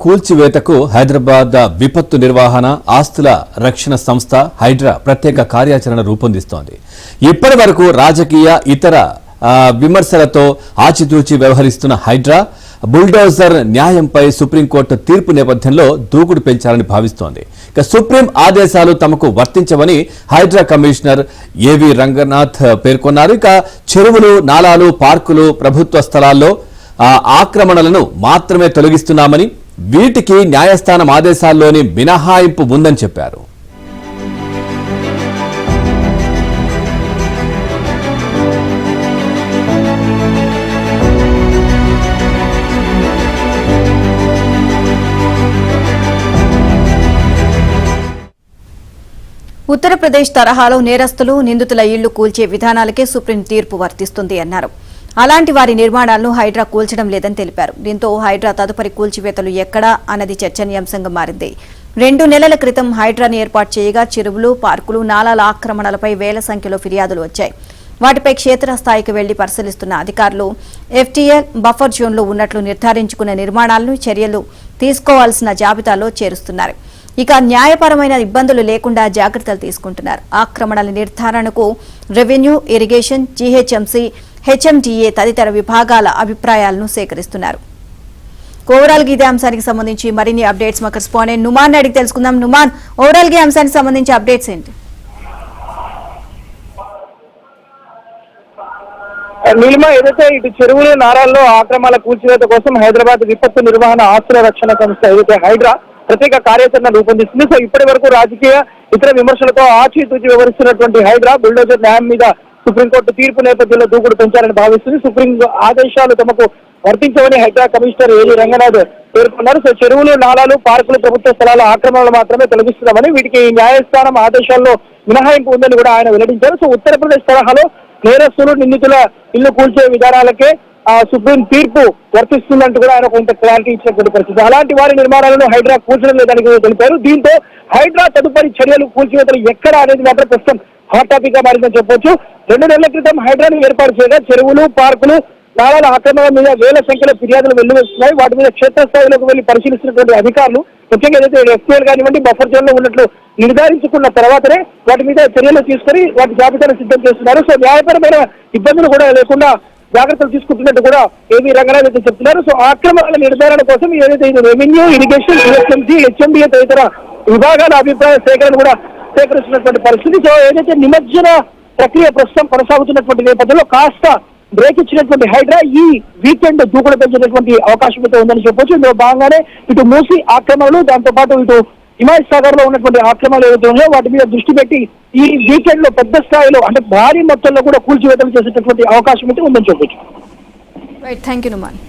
కూల్చివేతకు హైదరాబాద్ విపత్తు నిర్వహణ ఆస్తుల రక్షణ సంస్థ హైడ్రా ప్రత్యేక కార్యాచరణ రూపొందిస్తోంది. ఇప్పటి వరకు రాజకీయ ఇతర విమర్శలతో ఆచితూచి వ్యవహరిస్తున్న హైడ్రా బుల్డోజర్ న్యాయంపై సుప్రీంకోర్టు తీర్పు నేపథ్యంలో దూకుడు పెంచాలని భావిస్తోంది. ఇక సుప్రీం ఆదేశాలు తమకు వర్తించవని హైడ్రా కమిషనర్ ఏవి రంగనాథ్ పేర్కొన్నారు. ఇక చెరువులు, నాలాలు, పార్కులు, ప్రభుత్వ స్థలాల్లో ఆక్రమణలను మాత్రమే తొలగిస్తున్నామని, వీటికి న్యాయస్థానం ఆదేశాల్లోని మినహాయింపు ఉందని చెప్పారు. ఉత్తరప్రదేశ్ తరహాలో నేరస్తులు, నిందితుల ఇళ్లు కూల్చే విధానాలకే సుప్రీం తీర్పు వర్తిస్తుంది అన్నారు. అలాంటి వారి నిర్మాణాలను హైడ్రా కూల్చడం లేదని తెలిపారు. దీంతో హైడ్రా తదుపరి కూల్చివేతలు ఎక్కడా అన్నది చర్చనీయాంశంగా మారింది. 2 నెలల క్రితం హైడ్రాని ఏర్పాటు చేయగా చెరువులు, పార్కులు, నాలాల ఆక్రమణలపై వేల సంఖ్యలో ఫిర్యాదులు వచ్చాయి. వాటిపై క్షేత్రస్థాయికి వెళ్లి పరిశీలిస్తున్న అధికారులు ఎఫ్టీఎల్ బఫర్ జోన్లో ఉన్నట్లు నిర్ధారించుకున్న నిర్మాణాలను చర్యలు తీసుకోవాల్సిన జాబితాలో చేరుస్తున్నారు. ఇక న్యాయపరమైన ఇబ్బందులు లేకుండా జాగ్రత్తలు తీసుకుంటున్నారు. ఆక్రమణల నిర్ధారణకు రెవెన్యూ, ఇరిగేషన్, జీహెచ్ఎంసీ, హెచ్ఎండిఏ తదితర విభాగాల అభిప్రాయాలను సేకరిస్తున్నారు. ఓవరాల్ గా ఇదే అంశానికి సంబంధించి మరిన్ని అప్డేట్స్ మా కరెస్పాండెంట్ నుమాన్ అడిగి తెలుసుకుందాం. నుమాన్, ఓవరాల్ గా అంశానికి సంబంధించి అప్డేట్స్ ఏంటి? నీలిమ, ఏదైతే ఇటు చెరువులు, నారాల్లో ఆక్రమణల కూల్చివేత కోసం హైదరాబాద్ విపత్తు నిర్వహణ ఆస్తుల రక్షణ సంస్థ ఏదైతే హైడ్రా ప్రత్యేక కార్యాచరణ రూపొందిస్తుంది. సో ఇప్పటి వరకు రాజకీయ ఇతర విమర్శలతో ఆచితూచి వ్యవహరిస్తున్నటువంటి హైడ్రా బుల్డోజర్ న్యాయం మీద సుప్రీంకోర్టు తీర్పు నేపథ్యంలో దూకుడు పెంచాలని భావిస్తుంది. సుప్రీం ఆదేశాలు తమకు వర్తించవని హైడ్రా కమిషనర్ ఏవి రంగనాథ్ పేర్కొన్నారు. సో చెరువులు, నాలాలు, పార్కులు, ప్రభుత్వ స్థలాల ఆక్రమణలు మాత్రమే తొలగిస్తున్నామని, వీటికి న్యాయస్థానం ఆదేశాల్లో మినహాయింపు ఉందని కూడా ఆయన వెల్లడించారు. సో ఉత్తరప్రదేశ్ తరహాలో నేరస్తులు, నిందితుల ఇల్లు కూల్చే విధానాలకే సుప్రీం తీర్పు వర్తిస్తుందంటూ కూడా ఆయన కొంత క్లారిటీ ఇచ్చినటువంటి పరిస్థితి. అలాంటి వారి నిర్మాణాలను హైడ్రా కూల్చడం లేదని తెలిపారు. దీంతో హైడ్రా తదుపరి చర్యలు, కూల్చివేతలు ఎక్కడ అనేది మాత్రం ప్రస్తుతం హాట్ టాపిక్ గా మారిందని చెప్పొచ్చు. 2 నెలల క్రితం హైడ్రాను ఏర్పాటు చేయగా చెరువులు, పార్కులు, నాలాల ఆక్రమణ మీద వేల సంఖ్యలో ఫిర్యాదులు వెల్లువస్తున్నాయి. వాటి మీద క్షేత్రస్థాయిలోకి వెళ్లి పరిశీలిస్తున్నటువంటి అధికారులు ముఖ్యంగా ఏదైతే ఎఫ్టీఎల్ కానివ్వండి, బఫర్ జోన్ లో ఉన్నట్లు నిర్ధారించుకున్న తర్వాతనే వాటి మీద చర్యలు తీసుకుని వాటి జాబితాను సిద్ధం చేస్తున్నారు. సో న్యాయపరమైన ఇబ్బందులు కూడా లేకుండా జాగ్రత్తలు తీసుకుంటున్నట్టు కూడా ఏవి రంగనాథ్ అయితే చెప్తున్నారు. సో ఆక్రమణల నిర్ధారణ కోసం ఏదైతే రెవెన్యూ, ఇరిగేషన్, జిహెచ్ఎంసీ, హెచ్ఎండిఏ తదితర విభాగాల అభిప్రాయ సేకరణ కూడా సేకరిస్తున్నటువంటి పరిస్థితి. సో ఏదైతే నిమజ్జన ప్రక్రియ ప్రస్తుతం కొనసాగుతున్నటువంటి నేపథ్యంలో కాస్త బ్రేక్ ఇచ్చినటువంటి హైడ్రా ఈ వీకెండ్ దూకుడు పెంచినటువంటి అవకాశం అయితే ఉందని చెప్పొచ్చు. ఇందులో భాగంగానే ఇటు మూసి ఆక్రమణలు, దాంతో పాటు ఇటు హిమాయత్ సాగర్ లో ఉన్నటువంటి ఆక్రమణలు ఏవైతే ఉన్నాయో వాటి మీద దృష్టి పెట్టి ఈ వీకెండ్ లో పెద్ద స్థాయిలో అంటే భారీ మొత్తంలో కూడా కూల్చివేతలు చేసేటటువంటి అవకాశం అయితే ఉందని చెప్పొచ్చు. Right, thank you Numan.